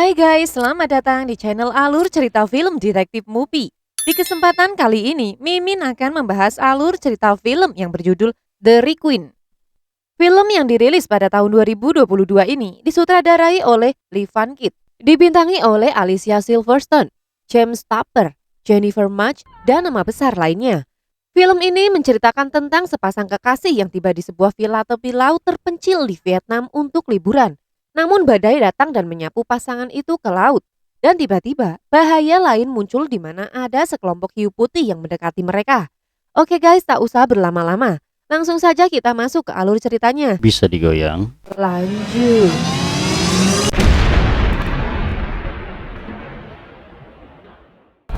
Hai guys, selamat datang di channel Alur Cerita Film Detektif Movie. Di kesempatan kali ini, Mimin akan membahas alur cerita film yang berjudul The Requiem. Film yang dirilis pada tahun 2022 ini disutradarai oleh Lee Van Cit, dibintangi oleh Alicia Silverstone, James Tapper, Jennifer Mudge, dan nama besar lainnya. Film ini menceritakan tentang sepasang kekasih yang tiba di sebuah villa tepi laut terpencil di Vietnam untuk liburan. Namun badai datang dan menyapu pasangan itu ke laut. Dan tiba-tiba bahaya lain muncul di mana ada sekelompok hiu putih yang mendekati mereka. Oke guys, tak usah berlama-lama. Langsung saja kita masuk ke alur ceritanya. Bisa digoyang. Lanjut.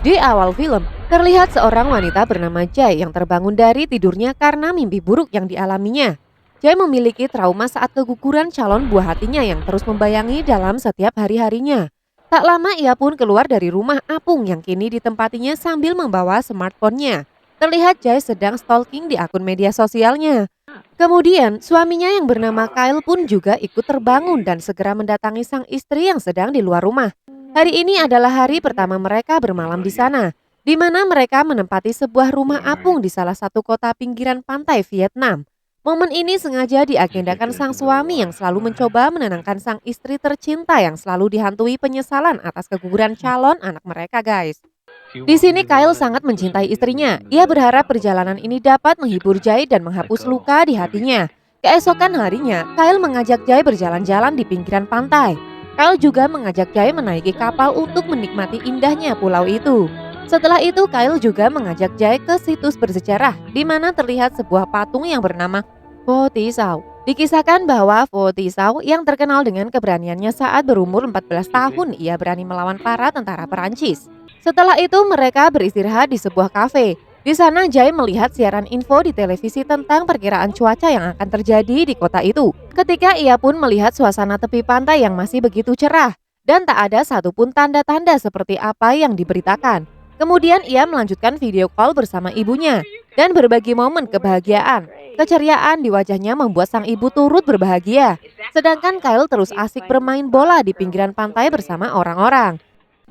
Di awal film, terlihat seorang wanita bernama Jai yang terbangun dari tidurnya karena mimpi buruk yang dialaminya. Jai memiliki trauma saat keguguran calon buah hatinya yang terus membayangi dalam setiap hari-harinya. Tak lama ia pun keluar dari rumah apung yang kini ditempatinya sambil membawa smartphone-nya. Terlihat Jai sedang stalking di akun media sosialnya. Kemudian suaminya yang bernama Kyle pun juga ikut terbangun dan segera mendatangi sang istri yang sedang di luar rumah. Hari ini adalah hari pertama mereka bermalam di sana, di mana mereka menempati sebuah rumah apung di salah satu kota pinggiran pantai Vietnam. Momen ini sengaja diagendakan sang suami yang selalu mencoba menenangkan sang istri tercinta yang selalu dihantui penyesalan atas keguguran calon anak mereka guys. Di sini Kyle sangat mencintai istrinya. Ia berharap perjalanan ini dapat menghibur Jai dan menghapus luka di hatinya. Keesokan harinya, Kyle mengajak Jai berjalan-jalan di pinggiran pantai. Kyle juga mengajak Jai menaiki kapal untuk menikmati indahnya pulau itu. Setelah itu Kyle juga mengajak Jai ke situs bersejarah di mana terlihat sebuah patung yang bernama Pho Thi Sao. Dikisahkan bahwa Pho Thi Sao yang terkenal dengan keberaniannya saat berumur 14 tahun ia berani melawan para tentara Perancis. Setelah itu mereka beristirahat di sebuah kafe. Di sana Jai melihat siaran info di televisi tentang perkiraan cuaca yang akan terjadi di kota itu. Ketika ia pun melihat suasana tepi pantai yang masih begitu cerah dan tak ada satupun tanda-tanda seperti apa yang diberitakan. Kemudian ia melanjutkan video call bersama ibunya dan berbagi momen kebahagiaan. Keceriaan di wajahnya membuat sang ibu turut berbahagia. Sedangkan Kyle terus asik bermain bola di pinggiran pantai bersama orang-orang.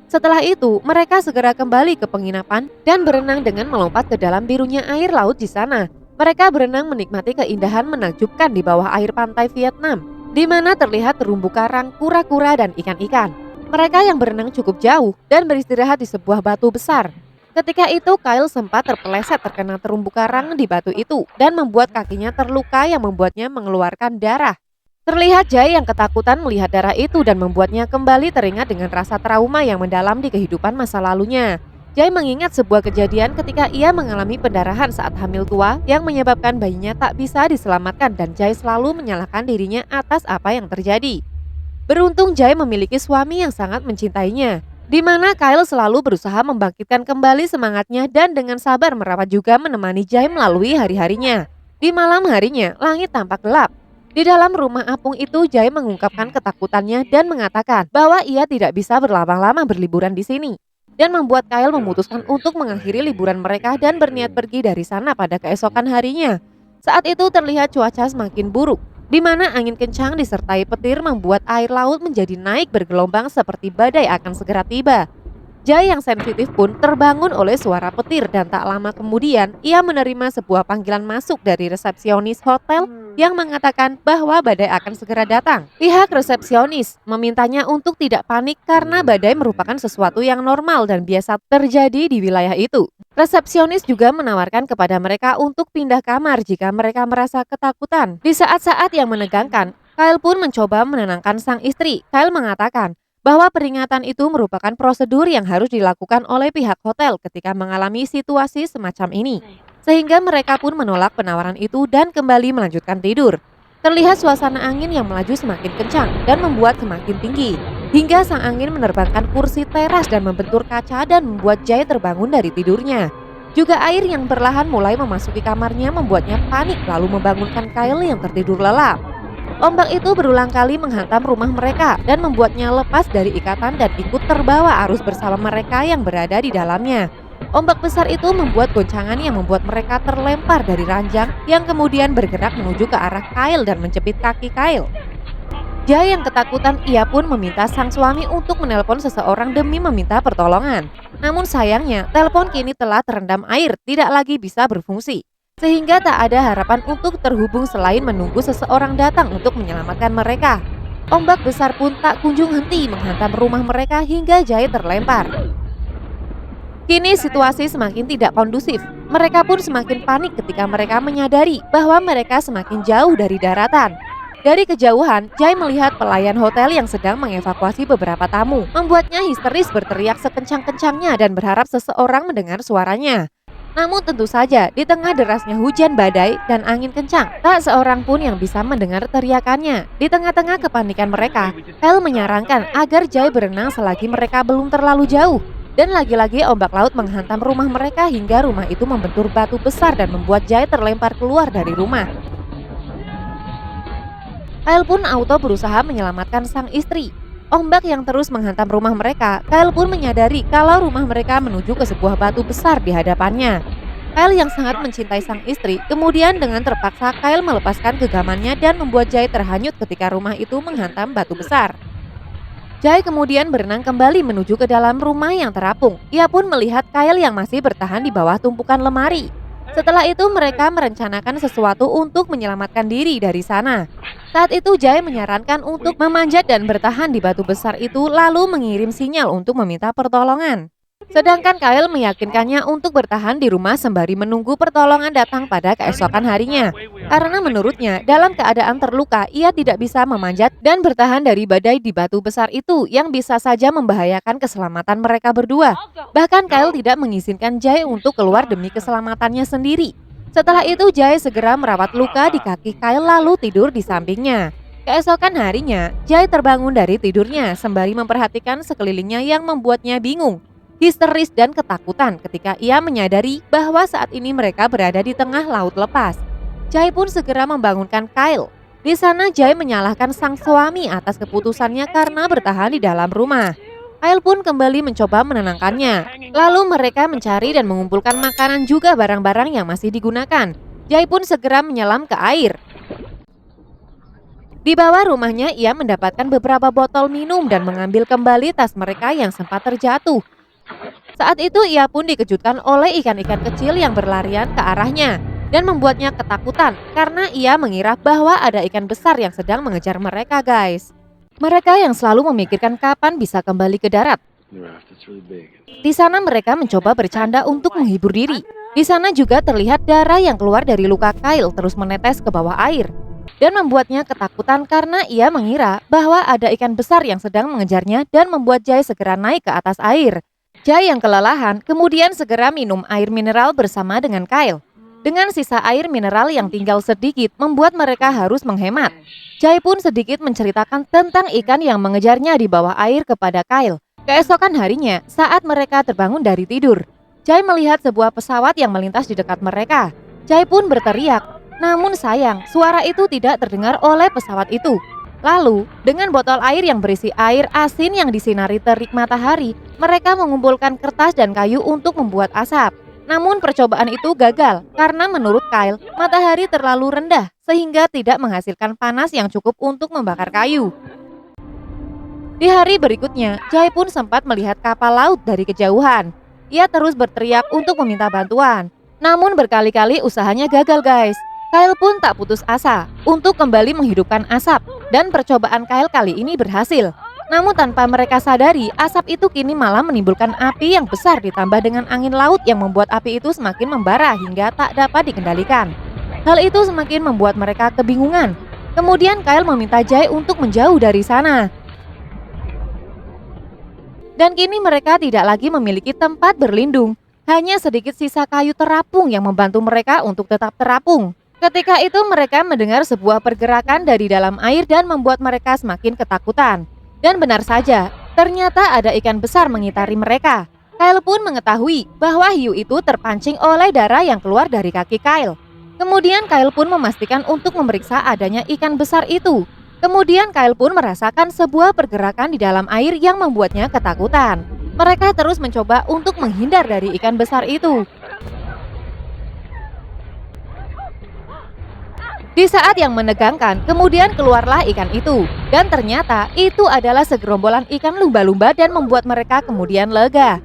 Setelah itu, mereka segera kembali ke penginapan dan berenang dengan melompat ke dalam birunya air laut di sana. Mereka berenang menikmati keindahan menakjubkan di bawah air pantai Vietnam, di mana terlihat terumbu karang, kura-kura, dan ikan-ikan. Mereka yang berenang cukup jauh dan beristirahat di sebuah batu besar. Ketika itu Kyle sempat terpeleset terkena terumbu karang di batu itu dan membuat kakinya terluka yang membuatnya mengeluarkan darah. Terlihat Jai yang ketakutan melihat darah itu dan membuatnya kembali teringat dengan rasa trauma yang mendalam di kehidupan masa lalunya. Jai mengingat sebuah kejadian ketika ia mengalami pendarahan saat hamil tua yang menyebabkan bayinya tak bisa diselamatkan dan Jai selalu menyalahkan dirinya atas apa yang terjadi. Beruntung Jai memiliki suami yang sangat mencintainya, di mana Kyle selalu berusaha membangkitkan kembali semangatnya dan dengan sabar merawat juga menemani Jai melalui hari-harinya. Di malam harinya, langit tampak gelap. Di dalam rumah apung itu Jai mengungkapkan ketakutannya dan mengatakan bahwa ia tidak bisa berlama-lama berliburan di sini. Dan membuat Kyle memutuskan untuk mengakhiri liburan mereka dan berniat pergi dari sana pada keesokan harinya. Saat itu terlihat cuaca semakin buruk, di mana angin kencang disertai petir membuat air laut menjadi naik bergelombang seperti badai akan segera tiba. Jai yang sensitif pun terbangun oleh suara petir dan tak lama kemudian ia menerima sebuah panggilan masuk dari resepsionis hotel yang mengatakan bahwa badai akan segera datang. Pihak resepsionis memintanya untuk tidak panik karena badai merupakan sesuatu yang normal dan biasa terjadi di wilayah itu. Resepsionis juga menawarkan kepada mereka untuk pindah kamar jika mereka merasa ketakutan. Di saat-saat yang menegangkan, Kyle pun mencoba menenangkan sang istri. Kyle mengatakan bahwa peringatan itu merupakan prosedur yang harus dilakukan oleh pihak hotel ketika mengalami situasi semacam ini. Sehingga mereka pun menolak penawaran itu dan kembali melanjutkan tidur. Terlihat suasana angin yang melaju semakin kencang dan membuat semakin tinggi. Hingga sang angin menerbangkan kursi teras dan membentur kaca dan membuat Jai terbangun dari tidurnya. Juga air yang perlahan mulai memasuki kamarnya membuatnya panik lalu membangunkan Kyle yang tertidur lelap. Ombak itu berulang kali menghantam rumah mereka dan membuatnya lepas dari ikatan dan ikut terbawa arus bersama mereka yang berada di dalamnya. Ombak besar itu membuat goncangan yang membuat mereka terlempar dari ranjang yang kemudian bergerak menuju ke arah Kyle dan menjepit kaki Kyle. Jai yang ketakutan, ia pun meminta sang suami untuk menelpon seseorang demi meminta pertolongan. Namun sayangnya, telepon kini telah terendam air, tidak lagi bisa berfungsi. Sehingga tak ada harapan untuk terhubung selain menunggu seseorang datang untuk menyelamatkan mereka. Ombak besar pun tak kunjung henti menghantam rumah mereka hingga Jai terlempar. Kini situasi semakin tidak kondusif. Mereka pun semakin panik ketika mereka menyadari bahwa mereka semakin jauh dari daratan. Dari kejauhan, Jai melihat pelayan hotel yang sedang mengevakuasi beberapa tamu. Membuatnya histeris berteriak sekencang-kencangnya dan berharap seseorang mendengar suaranya. Namun tentu saja, di tengah derasnya hujan badai dan angin kencang, tak seorang pun yang bisa mendengar teriakannya. Di tengah-tengah kepanikan mereka, Kyle menyarankan agar Jai berenang selagi mereka belum terlalu jauh. Dan lagi-lagi ombak laut menghantam rumah mereka hingga rumah itu membentur batu besar dan membuat Jai terlempar keluar dari rumah. Kyle pun auto berusaha menyelamatkan sang istri. Ombak yang terus menghantam rumah mereka, Kyle pun menyadari kalau rumah mereka menuju ke sebuah batu besar di hadapannya. Kyle yang sangat mencintai sang istri, kemudian dengan terpaksa Kyle melepaskan genggamannya dan membuat Jai terhanyut ketika rumah itu menghantam batu besar. Jai kemudian berenang kembali menuju ke dalam rumah yang terapung. Ia pun melihat Kyle yang masih bertahan di bawah tumpukan lemari. Setelah itu mereka merencanakan sesuatu untuk menyelamatkan diri dari sana. Saat itu Jai menyarankan untuk memanjat dan bertahan di batu besar itu lalu mengirim sinyal untuk meminta pertolongan. Sedangkan Kyle meyakinkannya untuk bertahan di rumah sembari menunggu pertolongan datang pada keesokan harinya. Karena menurutnya dalam keadaan terluka ia tidak bisa memanjat dan bertahan dari badai di batu besar itu yang bisa saja membahayakan keselamatan mereka berdua. Bahkan Kyle tidak mengizinkan Jai untuk keluar demi keselamatannya sendiri. Setelah itu Jai segera merawat luka di kaki Kyle lalu tidur di sampingnya. Keesokan harinya, Jai terbangun dari tidurnya sembari memperhatikan sekelilingnya yang membuatnya bingung, histeris dan ketakutan ketika ia menyadari bahwa saat ini mereka berada di tengah laut lepas. Jai pun segera membangunkan Kyle. Di sana Jai menyalahkan sang suami atas keputusannya karena bertahan di dalam rumah. Kyle pun kembali mencoba menenangkannya. Lalu mereka mencari dan mengumpulkan makanan juga barang-barang yang masih digunakan. Jai pun segera menyelam ke air. Di bawah rumahnya ia mendapatkan beberapa botol minum dan mengambil kembali tas mereka yang sempat terjatuh. Saat itu ia pun dikejutkan oleh ikan-ikan kecil yang berlarian ke arahnya dan membuatnya ketakutan karena ia mengira bahwa ada ikan besar yang sedang mengejar mereka, guys. Mereka yang selalu memikirkan kapan bisa kembali ke darat. Di sana mereka mencoba bercanda untuk menghibur diri. Di sana juga terlihat darah yang keluar dari luka Kyle terus menetes ke bawah air dan membuatnya ketakutan karena ia mengira bahwa ada ikan besar yang sedang mengejarnya dan membuat Jai segera naik ke atas air. Jai yang kelelahan kemudian segera minum air mineral bersama dengan Kyle. Dengan sisa air mineral yang tinggal sedikit membuat mereka harus menghemat. Jai pun sedikit menceritakan tentang ikan yang mengejarnya di bawah air kepada Kyle. Keesokan harinya saat mereka terbangun dari tidur, Jai melihat sebuah pesawat yang melintas di dekat mereka. Jai pun berteriak, namun sayang suara itu tidak terdengar oleh pesawat itu. Lalu, dengan botol air yang berisi air asin yang disinari terik matahari, mereka mengumpulkan kertas dan kayu untuk membuat asap. Namun percobaan itu gagal karena menurut Kyle, matahari terlalu rendah sehingga tidak menghasilkan panas yang cukup untuk membakar kayu. Di hari berikutnya, Jai pun sempat melihat kapal laut dari kejauhan. Ia terus berteriak untuk meminta bantuan. Namun berkali-kali usahanya gagal, guys. Kyle pun tak putus asa untuk kembali menghidupkan asap dan percobaan Kyle kali ini berhasil. Namun tanpa mereka sadari, asap itu kini malah menimbulkan api yang besar ditambah dengan angin laut yang membuat api itu semakin membara hingga tak dapat dikendalikan. Hal itu semakin membuat mereka kebingungan. Kemudian Kyle meminta Jai untuk menjauh dari sana. Dan kini mereka tidak lagi memiliki tempat berlindung. Hanya sedikit sisa kayu terapung yang membantu mereka untuk tetap terapung. Ketika itu mereka mendengar sebuah pergerakan dari dalam air dan membuat mereka semakin ketakutan. Dan benar saja, ternyata ada ikan besar mengitari mereka. Kyle pun mengetahui bahwa hiu itu terpancing oleh darah yang keluar dari kaki Kyle. Kemudian Kyle pun memastikan untuk memeriksa adanya ikan besar itu. Kemudian Kyle pun merasakan sebuah pergerakan di dalam air yang membuatnya ketakutan. Mereka terus mencoba untuk menghindar dari ikan besar itu. Di saat yang menegangkan, kemudian keluarlah ikan itu. Dan ternyata itu adalah segerombolan ikan lumba-lumba dan membuat mereka kemudian lega.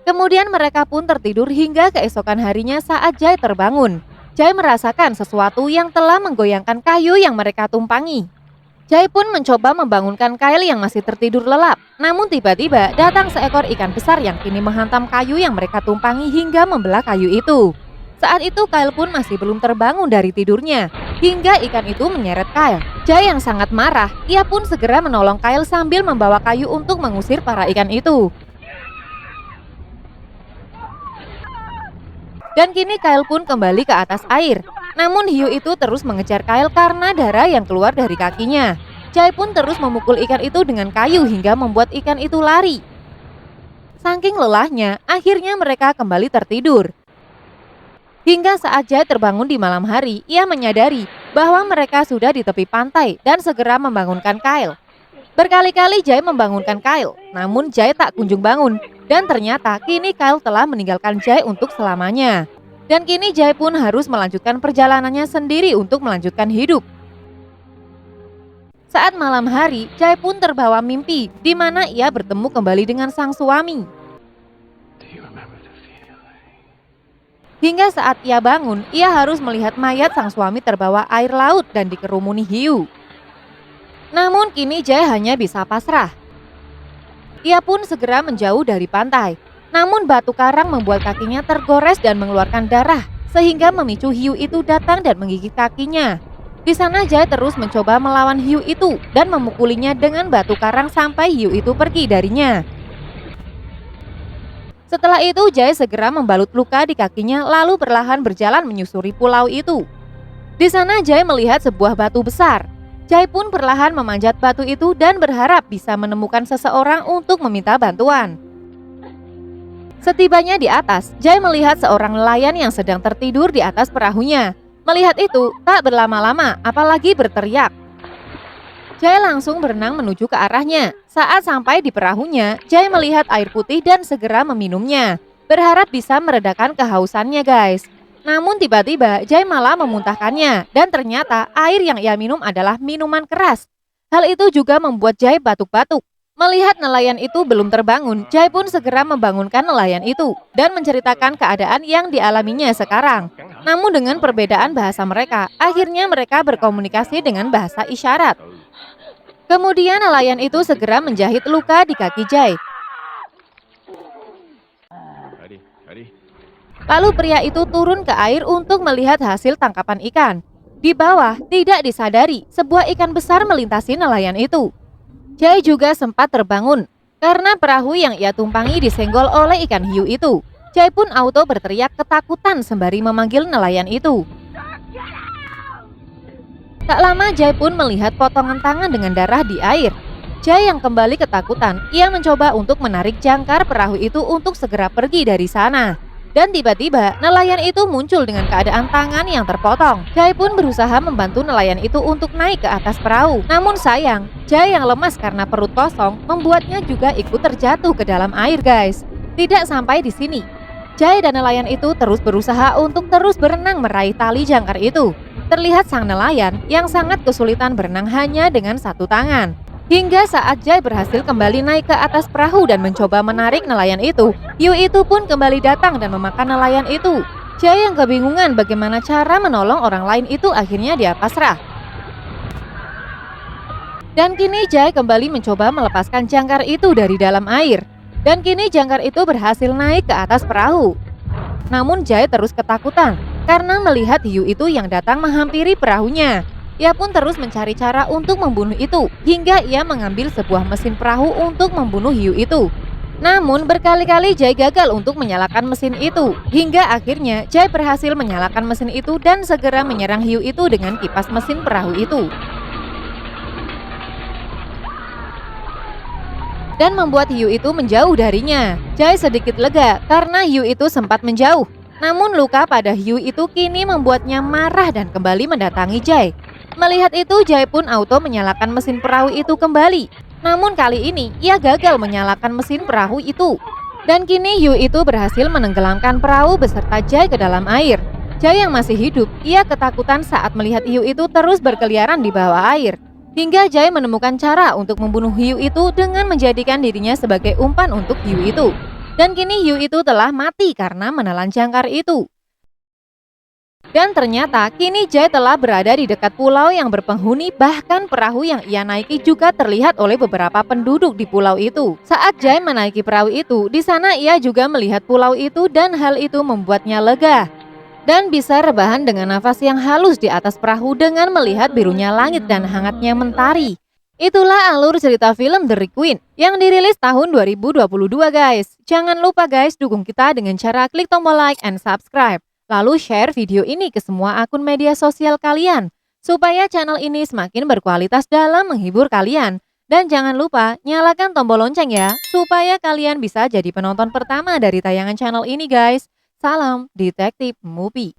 Kemudian mereka pun tertidur hingga keesokan harinya saat Jay terbangun. Jay merasakan sesuatu yang telah menggoyangkan kayu yang mereka tumpangi. Jay pun mencoba membangunkan Kyle yang masih tertidur lelap. Namun tiba-tiba datang seekor ikan besar yang kini menghantam kayu yang mereka tumpangi hingga membelah kayu itu. Saat itu Kyle pun masih belum terbangun dari tidurnya, hingga ikan itu menyeret Kyle. Jay yang sangat marah, ia pun segera menolong Kyle sambil membawa kayu untuk mengusir para ikan itu. Dan kini Kyle pun kembali ke atas air. Namun hiu itu terus mengejar Kyle karena darah yang keluar dari kakinya. Jay pun terus memukul ikan itu dengan kayu hingga membuat ikan itu lari. Saking lelahnya, akhirnya mereka kembali tertidur. Hingga saat Jay terbangun di malam hari, ia menyadari bahwa mereka sudah di tepi pantai dan segera membangunkan Kyle. Berkali-kali Jay membangunkan Kyle, namun Jay tak kunjung bangun. Dan ternyata kini Kyle telah meninggalkan Jay untuk selamanya. Dan kini Jay pun harus melanjutkan perjalanannya sendiri untuk melanjutkan hidup. Saat malam hari, Jay pun terbawa mimpi di mana ia bertemu kembali dengan sang suami. Hingga saat ia bangun, ia harus melihat mayat sang suami terbawa air laut dan dikerumuni hiu. Namun kini Jay hanya bisa pasrah. Ia pun segera menjauh dari pantai. Namun batu karang membuat kakinya tergores dan mengeluarkan darah, sehingga memicu hiu itu datang dan menggigit kakinya. Di sana Jay terus mencoba melawan hiu itu dan memukulinya dengan batu karang sampai hiu itu pergi darinya. Setelah itu Jay segera membalut luka di kakinya lalu perlahan berjalan menyusuri pulau itu. Di sana Jay melihat sebuah batu besar. Jay pun perlahan memanjat batu itu dan berharap bisa menemukan seseorang untuk meminta bantuan. Setibanya di atas, Jay melihat seorang nelayan yang sedang tertidur di atas perahunya. Melihat itu, tak berlama-lama apalagi berteriak. Jay langsung berenang menuju ke arahnya. Saat sampai di perahunya, Jay melihat air putih dan segera meminumnya. Berharap bisa meredakan kehausannya guys. Namun tiba-tiba Jay malah memuntahkannya. Dan ternyata air yang ia minum adalah minuman keras. Hal itu juga membuat Jay batuk-batuk. Melihat nelayan itu belum terbangun, Jay pun segera membangunkan nelayan itu. Dan menceritakan keadaan yang dialaminya sekarang. Namun dengan perbedaan bahasa mereka, akhirnya mereka berkomunikasi dengan bahasa isyarat. Kemudian nelayan itu segera menjahit luka di kaki Jay. Lalu pria itu turun ke air untuk melihat hasil tangkapan ikan. Di bawah, tidak disadari, sebuah ikan besar melintasi nelayan itu. Jay juga sempat terbangun, karena perahu yang ia tumpangi disenggol oleh ikan hiu itu. Jay pun auto berteriak ketakutan sembari memanggil nelayan itu. Tak lama Jay pun melihat potongan tangan dengan darah di air. Jay yang kembali ketakutan, ia mencoba untuk menarik jangkar perahu itu untuk segera pergi dari sana. Dan tiba-tiba nelayan itu muncul dengan keadaan tangan yang terpotong. Jay pun berusaha membantu nelayan itu untuk naik ke atas perahu. Namun sayang, Jay yang lemas karena perut kosong membuatnya juga ikut terjatuh ke dalam air guys. Tidak sampai di sini, Jay dan nelayan itu terus berusaha untuk terus berenang meraih tali jangkar itu. Terlihat sang nelayan yang sangat kesulitan berenang hanya dengan satu tangan. Hingga saat Jay berhasil kembali naik ke atas perahu dan mencoba menarik nelayan itu, hiu itu pun kembali datang dan memakan nelayan itu. Jay yang kebingungan bagaimana cara menolong orang lain itu akhirnya dia pasrah. Dan kini Jay kembali mencoba melepaskan jangkar itu dari dalam air. Dan kini jangkar itu berhasil naik ke atas perahu. Namun Jay terus ketakutan karena melihat hiu itu yang datang menghampiri perahunya. Ia pun terus mencari cara untuk membunuh itu, hingga ia mengambil sebuah mesin perahu untuk membunuh hiu itu. Namun berkali-kali Jay gagal untuk menyalakan mesin itu, hingga akhirnya Jay berhasil menyalakan mesin itu dan segera menyerang hiu itu dengan kipas mesin perahu itu. Dan membuat hiu itu menjauh darinya. Jay sedikit lega karena hiu itu sempat menjauh. Namun luka pada hiu itu kini membuatnya marah dan kembali mendatangi Jay. Melihat itu Jay pun auto menyalakan mesin perahu itu kembali. Namun kali ini ia gagal menyalakan mesin perahu itu. Dan kini hiu itu berhasil menenggelamkan perahu beserta Jay ke dalam air. Jay yang masih hidup, ia ketakutan saat melihat hiu itu terus berkeliaran di bawah air. Hingga Jay menemukan cara untuk membunuh hiu itu dengan menjadikan dirinya sebagai umpan untuk hiu itu. Dan kini hiu itu telah mati karena menelan jangkar itu. Dan ternyata kini Jay telah berada di dekat pulau yang berpenghuni, bahkan perahu yang ia naiki juga terlihat oleh beberapa penduduk di pulau itu. Saat Jay menaiki perahu itu, di sana ia juga melihat pulau itu dan hal itu membuatnya lega. Dan bisa rebahan dengan nafas yang halus di atas perahu dengan melihat birunya langit dan hangatnya mentari. Itulah alur cerita film The Requiem yang dirilis tahun 2022 guys. Jangan lupa guys dukung kita dengan cara klik tombol like and subscribe. Lalu share video ini ke semua akun media sosial kalian, supaya channel ini semakin berkualitas dalam menghibur kalian. Dan jangan lupa nyalakan tombol lonceng ya, supaya kalian bisa jadi penonton pertama dari tayangan channel ini guys. Salam Detektif Movie.